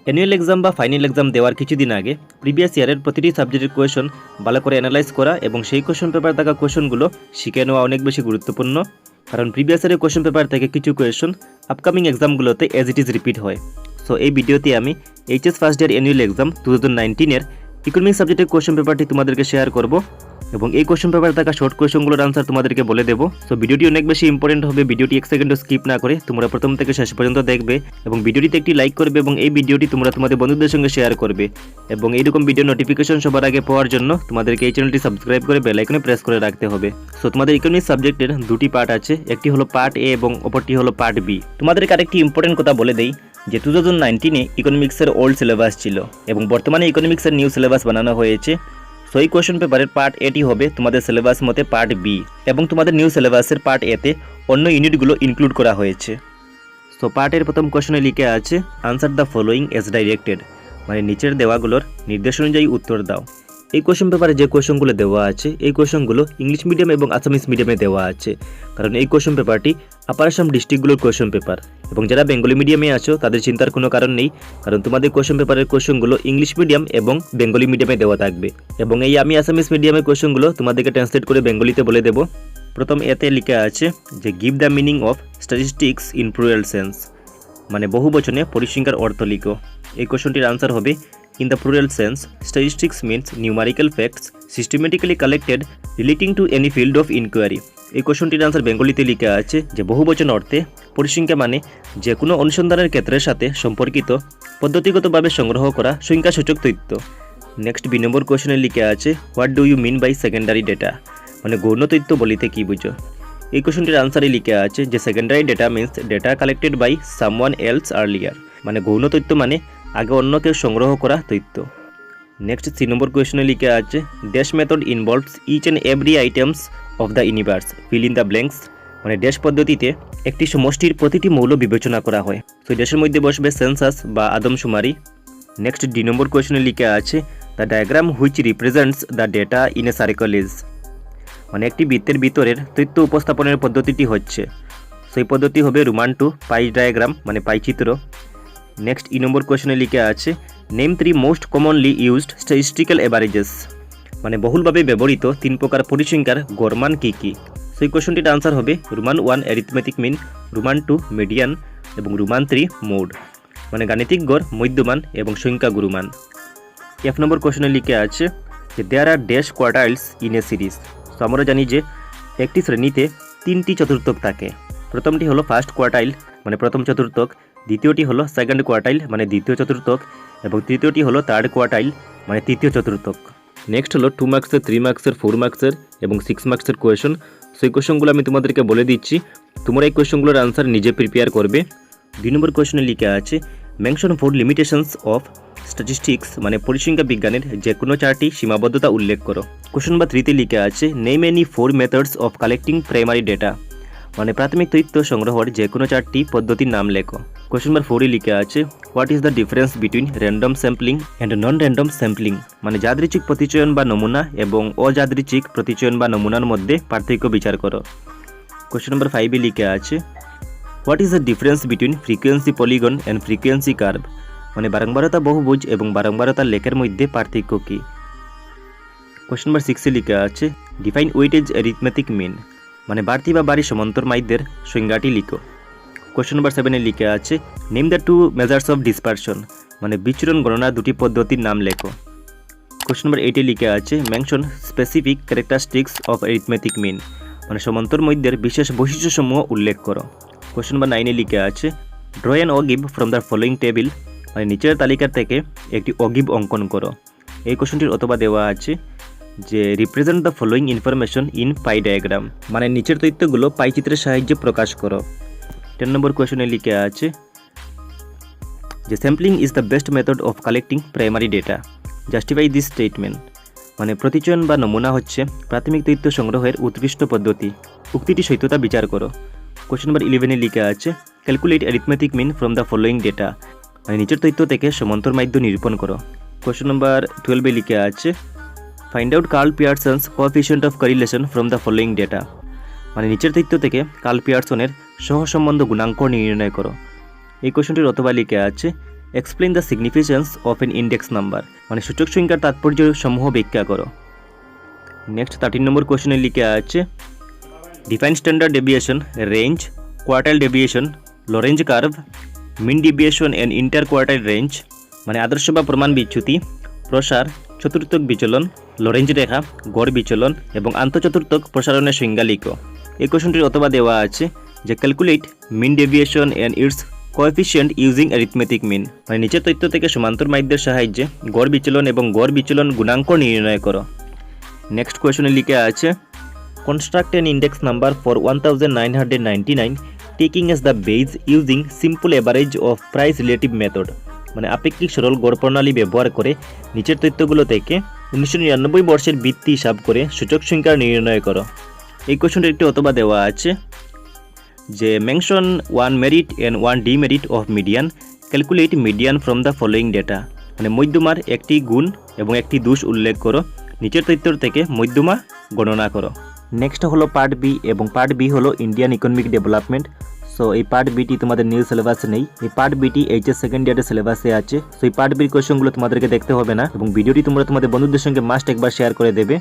Annual exam বা final exam দেওয়ার কিছুদিন আগে প্রিভিয়াস ইয়ারের প্রতিটি সাবজেক্টের কোয়েশন ভালো করে অ্যানালাইজ করা এবং সেই কোয়েশন পেপার থাকা কোয়েশনগুলো শিখে নেওয়া অনেক বেশি গুরুত্বপূর্ণ। কারণ প্রিভিয়াস ইয়ারের কোয়েশন পেপার থেকে কিছু কোয়েশন আপকামিং এক্সামগুলোতে অ্যাজ ইট ইজ রিপিট হয়। সো এই ভিডিওতে আমি HS first year annual exam 2019-এর ইকোনমিক্স সাবজেক্টের কোয়েশন পেপারটি তোমাদেরকে শেয়ার করব এবং এই কোয়েশন পেপারে থাকা শর্ট কোয়েশনগুলোর আনসার তোমাদেরকে বলে দেবো। সো ভিডিওটি অনেক বেশি ইম্পর্টেন্ট হবে, ভিডিওটি এক সেকেন্ডও স্কিপ না করে তোমরা প্রথম থেকে শেষ পর্যন্ত দেখবে এবং ভিডিওটিতে একটি লাইক করবে এবং এই ভিডিওটি তোমরা তোমাদের বন্ধুদের সঙ্গে শেয়ার করবে এবং এইরকম ভিডিও নোটিফিকেশন সবার আগে পাওয়ার জন্য তোমাদেরকে এই চ্যানেলটি সাবস্ক্রাইব করে বেল আইকনে প্রেস করে রাখতে হবে। সো তোমাদের ইকোনমিক্স সাবজেক্টের দুটি পার্ট আছে, একটি হলো পার্ট এ এবং অপরটি হলো পার্ট বি। তোমাদেরকে আরেকটি ইম্পর্টেন্ট কথা বলে দেই যে 2019-এ ইকোনমিক্সের ওল্ড সিলেবাস ছিল এবং বর্তমানে ইকোনমিক্সের নিউ সিলেবাস বানানো হয়েছে। সো এই কোয়েশন পেপারের পার্ট এটি হবে তোমাদের সিলেবাস মতে পার্ট বি এবং তোমাদের নিউ সিলেবাসের পার্ট এতে অন্য ইউনিটগুলো ইনক্লুড করা হয়েছে। সো পার্টের প্রথম কোয়েশনে লিখে আছে answer the following as directed, মানে নিচের দেওয়াগুলোর নির্দেশ অনুযায়ী উত্তর দাও। এই কোয়েশন পেপারে যে কোয়েশনগুলো দেওয়া আছে এই কোয়েশনগুলো ইংলিশ মিডিয়াম এবং আসামিস মিডিয়ামে দেওয়া আছে, কারণ এই কোয়েশন পেপারটি আপার আসাম ডিস্ট্রিক্টগুলোর কোয়েশন পেপার এবং যারা বেঙ্গলি মিডিয়ামে আছো তাদের চিন্তার কোনো কারণ নেই, কারণ তোমাদের কোয়েশন পেপারের কোয়েশনগুলো ইংলিশ মিডিয়াম এবং বেঙ্গলি মিডিয়ামে দেওয়া থাকবে এবং এই আমি আসামিস মিডিয়ামের কোয়েশনগুলো তোমাদেরকে ট্রান্সলেট করে বেঙ্গলিতে বলে দেবো। প্রথম এতে লেখা আছে যে give the meaning of statistics in plural sense, মানে বহু বচনে পরিসংখ্যার অর্থ লিখো। এই কোয়েশনটির আনসার হবে in the plural sense, statistics means numerical facts systematically collected relating to any field of inquiry. এই কোয়েশনটির আনসার বেঙ্গলিতে লেখা আছে যে বহুবচন অর্থে পরিসংখ্যা মানে যে কোনো অনুসন্ধানের ক্ষেত্রের সাথে সম্পর্কিত পদ্ধতিগতভাবে সংগ্রহ করা সংখ্যাসূচক তথ্য। নেক্সট বি নম্বর কোয়েশনে লেখা আছে what do you mean by secondary data, মানে গৌণ তথ্য বলিতে কী বুঝো। এই কোয়েশনটির আনসারে লেখা আছে যে secondary data means data collected by someone else earlier, মানে গৌণ তথ্য মানে আগে অন্য কেউ সংগ্রহ করা তথ্য। নেক্সট সি নম্বর কোয়েশনে লিখে আছে dash method involves each and every items of the universe fill in the blanks, মানে ড্যাশ পদ্ধতিতে একটি সমষ্টির প্রতিটি মৌল বিবেচনা করা হয়। তো ড্যাশের মধ্যে বসবে সেন্সাস বা আদমশুমারি। নেক্সট ডি নম্বর কোয়েশনে লিখে আছে the diagram which represents the data in a circle is, মানে একটি বৃত্তের ভিতরের তথ্য উপস্থাপনের পদ্ধতিটি হচ্ছে, সেই পদ্ধতি হবে রোমান টু পাই ডায়াগ্রাম, মানে পাই চিত্র। নেক্সট ই নম্বর কোয়েশনে লিখে আছে name 3 most commonly used statistical averages, মানে বহুলভাবে ব্যবহৃত 3 প্রকার পরিসংখ্যার গড়মান কী কী। সেই কোয়েশনটির আনসার হবে roman 1 arithmetic mean, roman 2 median এবং রোমান 3 মোড, মানে গাণিতিক গড়, মধ্যমান এবং সংখ্যা গুরুমান। এফ নম্বর কোয়েশনে লিখে আছে যে দেয়ার আর ড্যাশ কোয়ার্টাইলস ইন এ সিরিজ। তো আমরা জানি যে একটি শ্রেণীতে 3টি চতুর্থক থাকে, প্রথমটি হলো ফার্স্ট কোয়ার্টাইল মানে প্রথম চতুর্থক, দ্বিতীয়টি হলো সেকেন্ড কোয়ার্টাইল মানে দ্বিতীয় চতুর্থক এবং তৃতীয়টি হলো থার্ড কোয়ার্টাইল মানে তৃতীয় চতুর্থক। নেক্সট হলো 2 মার্কসের, 3 মার্কসের, 4 মার্কসের এবং 6 মার্কসের কোয়েশন। সেই কোয়েশনগুলো আমি তোমাদেরকে বলে দিচ্ছি, তোমরা এই কোয়েশনগুলোর আনসার নিজে প্রিপেয়ার করবে। 2 নম্বর কোয়েশনে লেখা আছে মেনশন 4 লিমিটেশনস অফ স্ট্যাটিস্টিক্স, মানে পরিসংখ্যা বিজ্ঞানের যে কোনো 4টি সীমাবদ্ধতা উল্লেখ করো। কোয়েশন নাম্বার 3-তে লেখা আছে name any 4 methods of collecting primary data, মানে প্রাথমিক তথ্য সংগ্রহের যে কোনো 4টি পদ্ধতির নাম লেখো। কোয়েশন নাম্বার 4-এ লেখা আছে what is the difference between random sampling and non random sampling, মানে যাদৃচ্ছিক প্রতিচয়ন বা নমুনা এবং অযাদৃচ্ছিক প্রতিচয়ন বা নমুনার মধ্যে পার্থক্য বিচার করো। কোয়েশন নাম্বার 5-এ লেখা আছে what is the difference between frequency polygon and frequency curve, মানে বারংবারতা বহুভুজ এবং বারংবারতা লেখের মধ্যে পার্থক্য কী। কোয়েশন নাম্বার 6-এ লেখা আছে ডিফাইন ওয়েটেজ অ্যারিথমেটিক মিন, মানে বাড়তি বা বাড়ি সমান্তর মাইদের সংজ্ঞাটি লিখো। কোয়েশন নাম্বার 7-এ লিখে আছে name the 2 measures of dispersion, মানে বিচরণ গণনার 2টি পদ্ধতির নাম লেখো। কোয়েশন নাম্বার 8-এ লিখে আছে mention specific characteristics of arithmetic mean, মানে সমান্তর মধ্যের বিশেষ বৈশিষ্ট্যসমূহ উল্লেখ করো। কোয়েশন নাম্বার 9-এ লিখে আছে draw an ogive from the following table, মানে নিচের তালিকা থেকে একটি অগিভ অঙ্কন করো। এই কোয়েশনটির অথবা দেওয়া আছে যে represent the following information in pi diagram, মানে নিচের তথ্যগুলো পাই চিত্রের সাহায্যে প্রকাশ করো। 10 নম্বর কোয়েশনে লিখে আছে যে sampling is the best method of collecting primary data, justify this statement, মানে প্রতিচয়ন বা নমুনা হচ্ছে প্রাথমিক তথ্য সংগ্রহের উৎকৃষ্ট পদ্ধতি, উক্তিটি সত্যতা বিচার করো। কোয়েশন নাম্বার 11-এ লিখে আছে calculate arithmetic mean from the following data, মানে নিচের তথ্য থেকে সমান্তর মাধ্য নিরূপণ করো। কোয়েশন নাম্বার 12-এ লিখে আছে find out Karl Pearson's coefficient of correlation from the following data, মানে নিচের তথ্য থেকে কার্ল পিয়ারসনের সহসম্বন্ধ গুণাঙ্ক নির্ণয় করো। এই কোয়েশনটির অথবা লিখে আছে explain the significance of N index number, মানে সূচক সংখ্যার তাৎপর্য সমূহ ব্যাখ্যা করো। নেক্সট 13 নম্বর কোয়েশনে লিখে আছে define standard deviation, range, quartile deviation, Lorenz curve, mean deviation and interquartile range, মানে আদর্শ বা প্রমাণ বিচ্যুতি, প্রসার, চতুর্থক বিচলন, লরেঞ্জ রেখা, গড় বিচলন এবং আন্তঃচতুর্থক প্রসারণের সংজ্ঞা লিখো। এই কোয়েশনটির অথবা দেওয়া আছে যে calculate mean deviation and its coefficient using arithmetic mean, মানে নিচের তথ্য থেকে সমান্তর মাধ্যের সাহায্যে গড় বিচলন এবং গড় বিচলন গুণাঙ্ক নির্ণয় করো। নেক্সট কোয়েশনে লিখে আছে construct an index number for 1999 taking as the base using simple average of price relative method, মানে আপেক্ষিক সরল গড় প্রণালী ব্যবহার করে নিচের তথ্যগুলো থেকে 1999 বর্ষের ভিত্তি হিসাব করে সূচক সংখ্যা নির্ণয় করো। এই কোয়েশনটির একটি অথবা দেওয়া আছে যে mention 1 merit and 1 demerit of median, calculate median from the following data, মানে মধ্যমার একটি গুণ এবং একটি দোষ উল্লেখ করো, নিচের তথ্য থেকে মধ্যমা গণনা করো। নেক্সট হলো পার্ট বি, এবং পার্ট বি হলো ইন্ডিয়ান ইকোনমিক ডেভেলপমেন্ট। সো এই পার্ট বিটি তোমাদের নিউ সিলেবাসে নেই, এই পার্ট বিটি এইচএস সেকেন্ড ইয়ারের সিলেবাসে আছে। সো এই পার্ট বির কোয়েশনগুলো তোমাদেরকে দেখতে হবে না, এবং ভিডিওটি তোমরা তোমাদের বন্ধুদের সঙ্গে মাস্ট একবার শেয়ার করে দেবে।